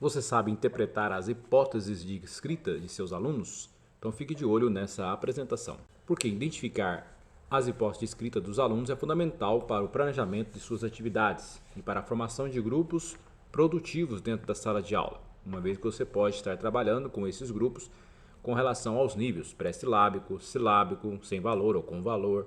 Você sabe interpretar as hipóteses de escrita de seus alunos? Então fique de olho nessa apresentação. Porque identificar as hipóteses de escrita dos alunos é fundamental para o planejamento de suas atividades e para a formação de grupos produtivos dentro da sala de aula, uma vez que você pode estar trabalhando com esses grupos com relação aos níveis pré-silábico, silábico, sem valor ou com valor,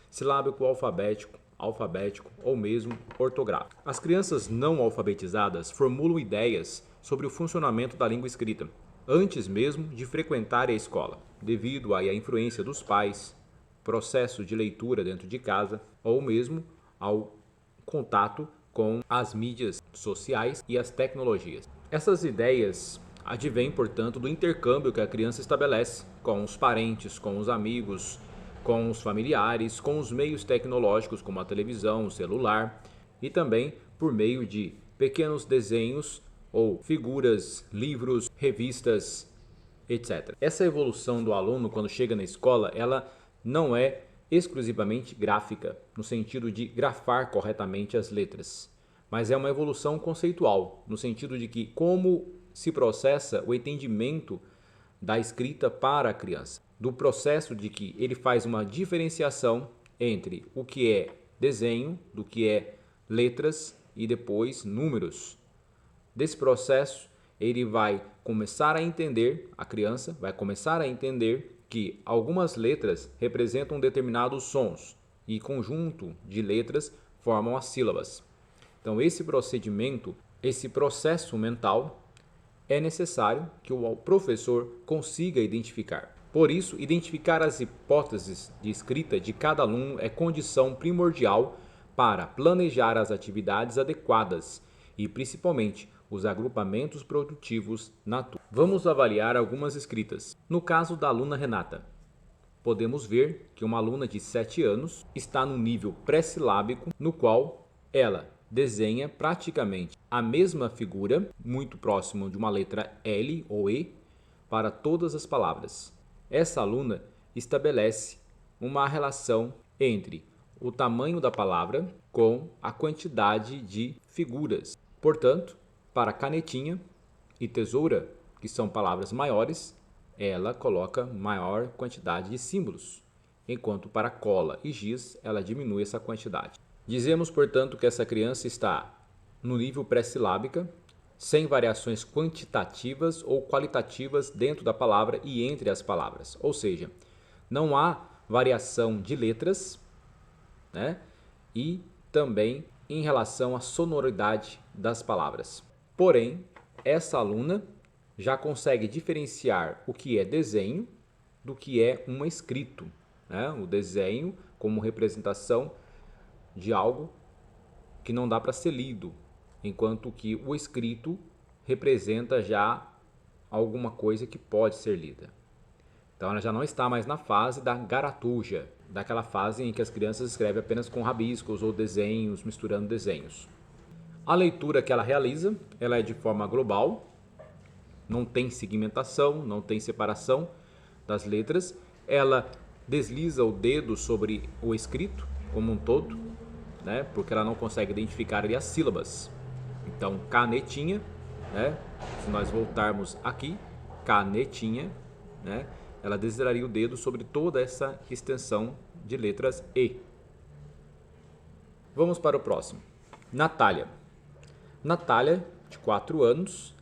silábico alfabético ou mesmo ortográfico. As crianças não alfabetizadas formulam ideias sobre o funcionamento da língua escrita antes mesmo de frequentar a escola, devido à influência dos pais, processo de leitura dentro de casa ou mesmo ao contato com as mídias sociais e as tecnologias. Essas ideias advêm, portanto, do intercâmbio que a criança estabelece com os parentes, com os amigos, com os familiares, com os meios tecnológicos como a televisão, o celular e também por meio de pequenos desenhos ou figuras, livros, revistas, etc. Essa evolução do aluno quando chega na escola, ela não é exclusivamente gráfica, no sentido de grafar corretamente as letras, mas é uma evolução conceitual, no sentido de que como se processa o entendimento da escrita para a criança, do processo de que ele faz uma diferenciação entre o que é desenho, do que é letras e depois números. Desse processo, ele vai começar a entender, a criança vai começar a entender que algumas letras representam determinados sons e conjunto de letras formam as sílabas. Então esse procedimento, esse processo mental é necessário que o professor consiga identificar. Por isso, identificar as hipóteses de escrita de cada aluno é condição primordial para planejar as atividades adequadas e principalmente os agrupamentos produtivos na turma. Vamos avaliar algumas escritas. No caso da aluna Renata, podemos ver que uma aluna de 7 anos está no nível pré-silábico, no qual ela desenha praticamente a mesma figura, muito próximo de uma letra L ou E, para todas as palavras. Essa aluna estabelece uma relação entre o tamanho da palavra com a quantidade de figuras. Portanto, para canetinha e tesoura, que são palavras maiores, ela coloca maior quantidade de símbolos, enquanto para cola e giz ela diminui essa quantidade. Dizemos, portanto, que essa criança está no nível pré-silábica, sem variações quantitativas ou qualitativas dentro da palavra e entre as palavras. Ou seja, não há variação de letras, né? E também em relação à sonoridade das palavras. Porém, essa aluna já consegue diferenciar o que é desenho do que é um escrito, né? O desenho como representação de algo que não dá para ser lido, enquanto que o escrito representa já alguma coisa que pode ser lida. Então ela já não está mais na fase da garatuja, daquela fase em que as crianças escrevem apenas com rabiscos ou desenhos, misturando desenhos. A leitura que ela realiza, ela é de forma global, não tem segmentação, não tem separação das letras. Ela desliza o dedo sobre o escrito como um todo, né? Porque ela não consegue identificar ali as sílabas. Então, canetinha, né? Se nós voltarmos aqui, canetinha, né? Ela deslizaria o dedo sobre toda essa extensão de letras E. Vamos para o próximo. Natália. Natália, de 4 anos,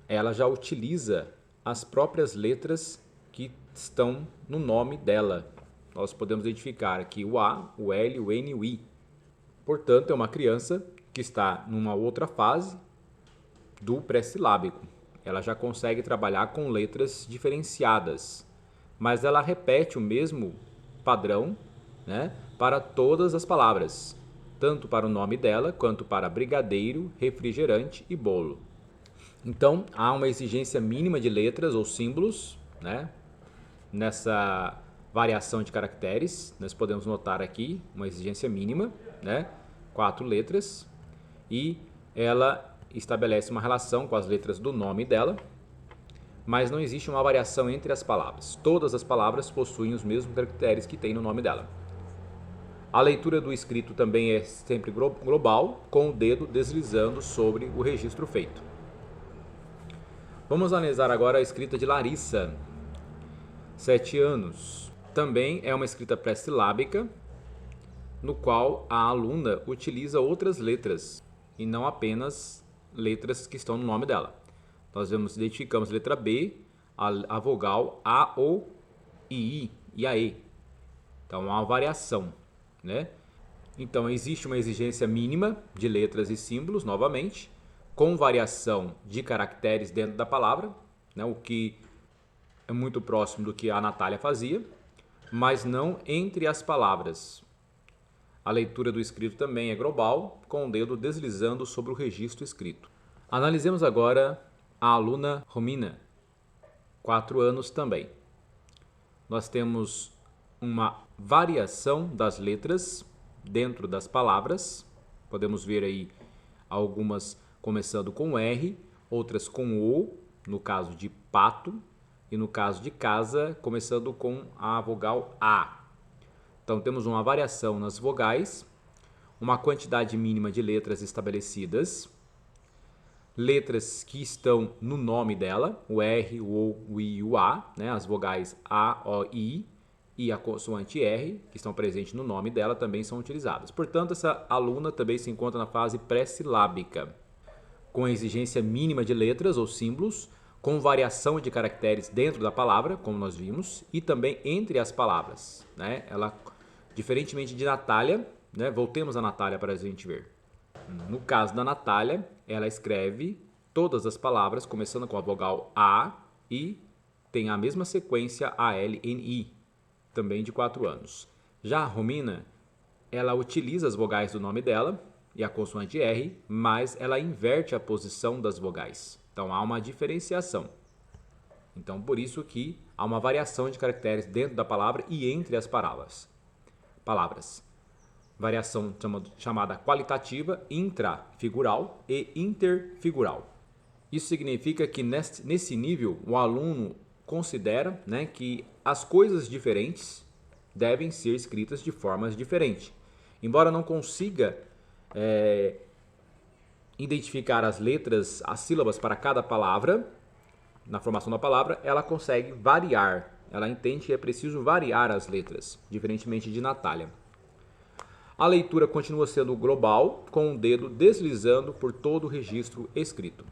ela já utiliza as próprias letras que estão no nome dela. Nós podemos identificar aqui o A, o L, o N e o I. Portanto, é uma criança que está numa outra fase do pré-silábico. Ela já consegue trabalhar com letras diferenciadas, mas ela repete o mesmo padrão, né, para todas as palavras, tanto para o nome dela quanto para brigadeiro, refrigerante e bolo. Então, há uma exigência mínima de letras ou símbolos, né, nessa variação de caracteres. Nós podemos notar aqui uma exigência mínima, né, 4 letras, e ela estabelece uma relação com as letras do nome dela, mas não existe uma variação entre as palavras. Todas as palavras possuem os mesmos caracteres que tem no nome dela. A leitura do escrito também é sempre global, com o dedo deslizando sobre o registro feito. Vamos analisar agora a escrita de Larissa, 7 anos. Também é uma escrita pré-silábica, no qual a aluna utiliza outras letras e não apenas letras que estão no nome dela. Nós identificamos a letra B, a vogal A, O, I e a E. Então, há uma variação, né? Então, existe uma exigência mínima de letras e símbolos, novamente, com variação de caracteres dentro da palavra, né? O que é muito próximo do que a Natália fazia, mas não entre as palavras. A leitura do escrito também é global, com o dedo deslizando sobre o registro escrito. Analisemos agora a aluna Romina, 4 anos também. Nós temos uma variação das letras dentro das palavras. Podemos ver aí algumas começando com R, outras com O, no caso de pato, e no caso de casa, começando com a vogal A. Então, temos uma variação nas vogais, uma quantidade mínima de letras estabelecidas, letras que estão no nome dela, o R, o O, o I e o A, né? As vogais A, O, I e a consoante R, que estão presentes no nome dela, também são utilizadas. Portanto, essa aluna também se encontra na fase pré-silábica, com a exigência mínima de letras ou símbolos, com variação de caracteres dentro da palavra, como nós vimos, e também entre as palavras, né? Ela, diferentemente de Natália, né? Voltemos a Natália para a gente ver. No caso da Natália, ela escreve todas as palavras começando com a vogal A e tem a mesma sequência A-L-N-I, também de 4 anos. Já a Romina, ela utiliza as vogais do nome dela e a consoante R, mas ela inverte a posição das vogais. Então, há uma diferenciação. Então, por isso que há uma variação de caracteres dentro da palavra e entre as palavras. Variação chamada qualitativa, intrafigural e interfigural. Isso significa que nesse nível o aluno considera, né, que as coisas diferentes devem ser escritas de formas diferentes. Embora não consiga identificar as letras, as sílabas para cada palavra, na formação da palavra, ela consegue variar. Ela entende que é preciso variar as letras, diferentemente de Natália. A leitura continua sendo global, com o dedo deslizando por todo o registro escrito.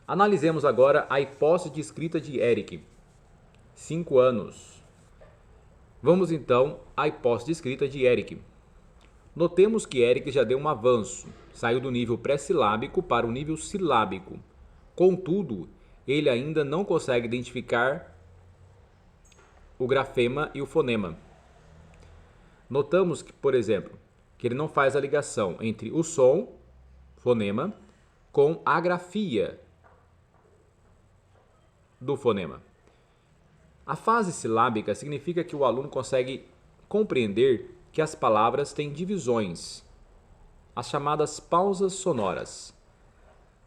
Analisemos agora a hipótese de escrita de Eric, 5 anos. Vamos então à hipótese de escrita de Eric. Notemos que Eric já deu um avanço, saiu do nível pré-silábico para o nível silábico. Contudo, ele ainda não consegue identificar o grafema e o fonema. Notamos que, por exemplo, que ele não faz a ligação entre o som, fonema, com a grafia do fonema. A fase silábica significa que o aluno consegue compreender que as palavras têm divisões, as chamadas pausas sonoras.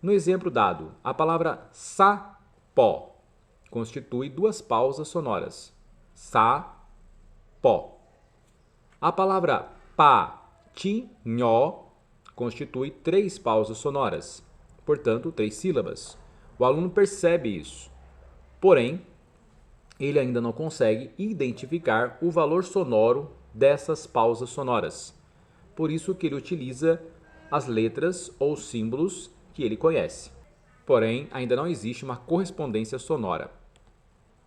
No exemplo dado, a palavra sapó constitui 2 pausas sonoras. Sa-pó. A palavra patinho constitui 3 pausas sonoras, portanto, 3 sílabas. O aluno percebe isso, porém, ele ainda não consegue identificar o valor sonoro dessas pausas sonoras. Por isso que ele utiliza as letras ou símbolos que ele conhece. Porém, ainda não existe uma correspondência sonora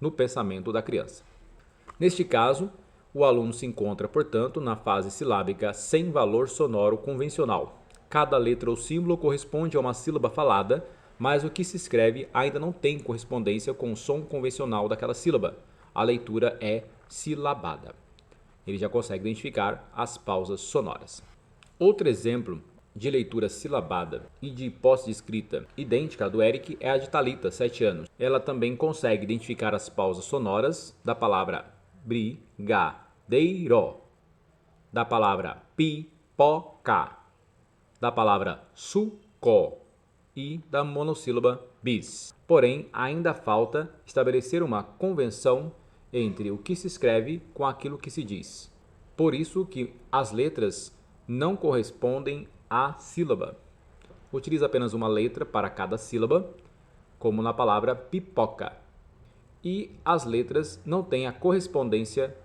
no pensamento da criança. Neste caso, o aluno se encontra, portanto, na fase silábica sem valor sonoro convencional. Cada letra ou símbolo corresponde a uma sílaba falada, mas o que se escreve ainda não tem correspondência com o som convencional daquela sílaba. A leitura é silabada. Ele já consegue identificar as pausas sonoras. Outro exemplo de leitura silabada e de hipótese de escrita idêntica à do Eric é a de Thalita, 7 anos. Ela também consegue identificar as pausas sonoras da palavra brigadeiro, da palavra pipoca, da palavra suco e da monossílaba bis. Porém, ainda falta estabelecer uma convenção entre o que se escreve com aquilo que se diz. Por isso que as letras não correspondem à sílaba. utiliza apenas uma letra para cada sílaba, como na palavra pipoca. E as letras não têm a correspondência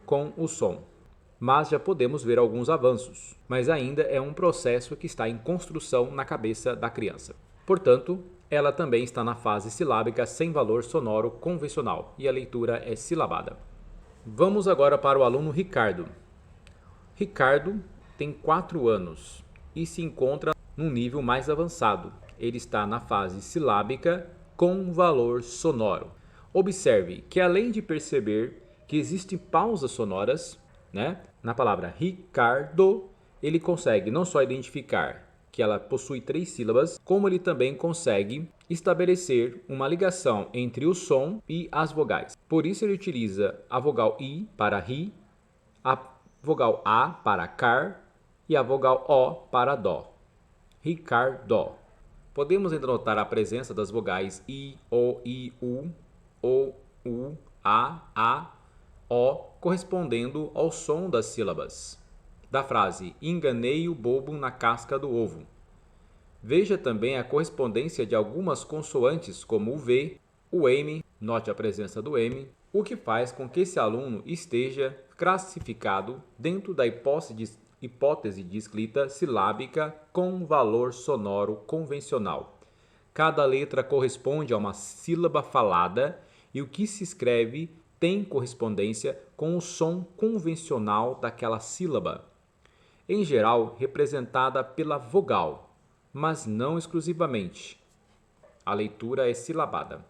com o som. Mas já podemos ver alguns avanços, mas ainda é um processo que está em construção na cabeça da criança. Portanto, ela também está na fase silábica sem valor sonoro convencional e a leitura é silabada. Vamos agora para o aluno Ricardo. Ricardo tem 4 anos e se encontra num nível mais avançado. Ele está na fase silábica com valor sonoro. Observe que além de perceber que existem pausas sonoras, na palavra Ricardo, ele consegue não só identificar que ela possui 3 sílabas, como ele também consegue estabelecer uma ligação entre o som e as vogais. Por isso ele utiliza a vogal I para ri, a vogal A para car e a vogal O para dó. Ricardo. Podemos ainda notar a presença das vogais I, O, U, A, O, correspondendo ao som das sílabas da frase enganei o bobo na casca do ovo. Veja também a correspondência de algumas consoantes como o V, o M, note a presença do M, o que faz com que esse aluno esteja classificado dentro da hipótese de escrita silábica com valor sonoro convencional. Cada letra corresponde a uma sílaba falada e o que se escreve tem correspondência com o som convencional daquela sílaba, em geral representada pela vogal, mas não exclusivamente. A leitura é silabada.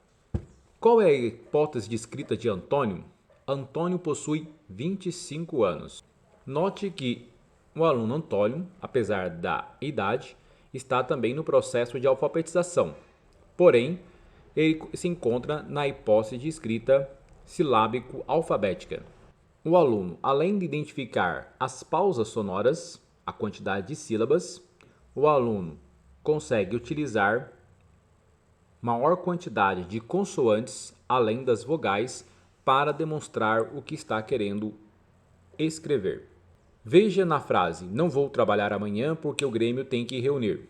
Qual é a hipótese de escrita de Antônio? Antônio possui 25 anos. Note que o aluno Antônio, apesar da idade, está também no processo de alfabetização. Porém, ele se encontra na hipótese de escrita silábico-alfabética. O aluno, além de identificar as pausas sonoras, a quantidade de sílabas, o aluno consegue utilizar maior quantidade de consoantes, além das vogais, para demonstrar o que está querendo escrever. Veja na frase, não vou trabalhar amanhã porque o Grêmio tem que reunir.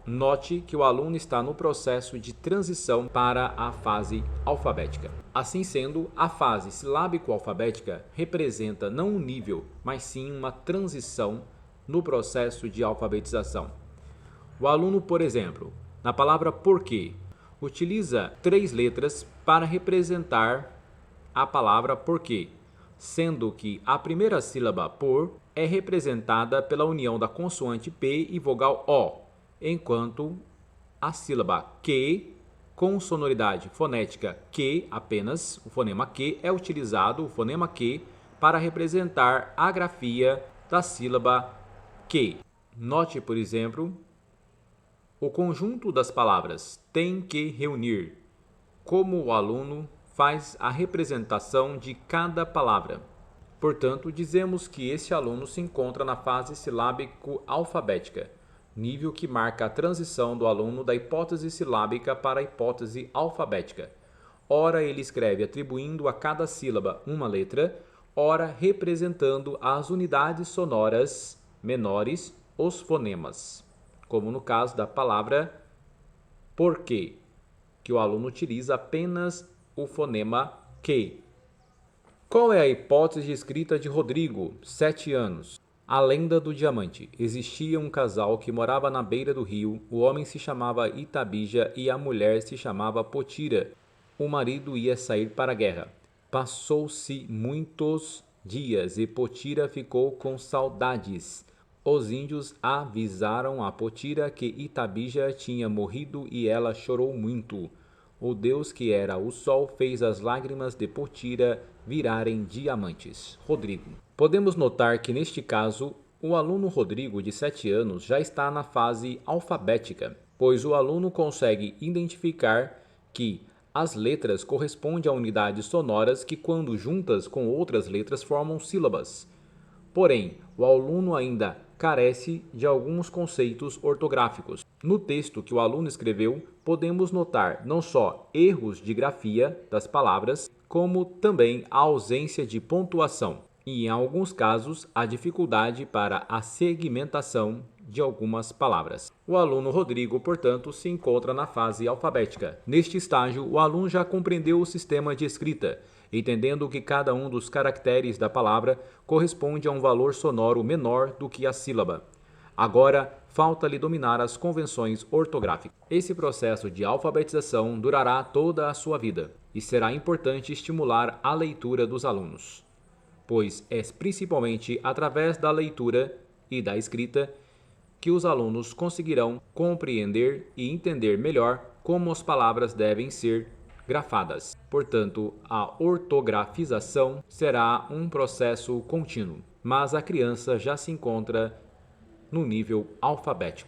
Note que o aluno está no processo de transição para a fase alfabética. Assim sendo, a fase silábico-alfabética representa não um nível, mas sim uma transição no processo de alfabetização. O aluno, por exemplo, na palavra porquê, utiliza 3 letras para representar a palavra porquê, sendo que a primeira sílaba por é representada pela união da consoante P e vogal O, enquanto a sílaba que, com sonoridade fonética que apenas, o fonema que é utilizado, o fonema que, para representar a grafia da sílaba que. Note, por exemplo, o conjunto das palavras tem que reunir, como o aluno faz a representação de cada palavra. Portanto, dizemos que esse aluno se encontra na fase silábico-alfabética, nível que marca a transição do aluno da hipótese silábica para a hipótese alfabética. Ora ele escreve atribuindo a cada sílaba uma letra, ora representando as unidades sonoras menores, os fonemas, como no caso da palavra porquê, que o aluno utiliza apenas o fonema que. Qual é a hipótese de escrita de Rodrigo, 7 anos? A lenda do diamante. Existia um casal que morava na beira do rio. O homem se chamava Itabija e a mulher se chamava Potira. O marido ia sair para a guerra. Passou-se muitos dias e Potira ficou com saudades. Os índios avisaram a Potira que Itabija tinha morrido e ela chorou muito. O deus que era o sol fez as lágrimas de Potira virarem diamantes. Rodrigo. Podemos notar que neste caso, o aluno Rodrigo, de 7 anos, já está na fase alfabética, pois o aluno consegue identificar que as letras correspondem a unidades sonoras que, quando juntas com outras letras, formam sílabas. Porém, o aluno ainda carece de alguns conceitos ortográficos. No texto que o aluno escreveu, podemos notar não só erros de grafia das palavras, como também a ausência de pontuação e, em alguns casos, a dificuldade para a segmentação de algumas palavras. O aluno Rodrigo, portanto, se encontra na fase alfabética. Neste estágio, o aluno já compreendeu o sistema de escrita, entendendo que cada um dos caracteres da palavra corresponde a um valor sonoro menor do que a sílaba. Agora, falta-lhe dominar as convenções ortográficas. Esse processo de alfabetização durará toda a sua vida e será importante estimular a leitura dos alunos, pois é principalmente através da leitura e da escrita que os alunos conseguirão compreender e entender melhor como as palavras devem ser grafadas. Portanto, a ortografização será um processo contínuo, mas a criança já se encontra no nível alfabético.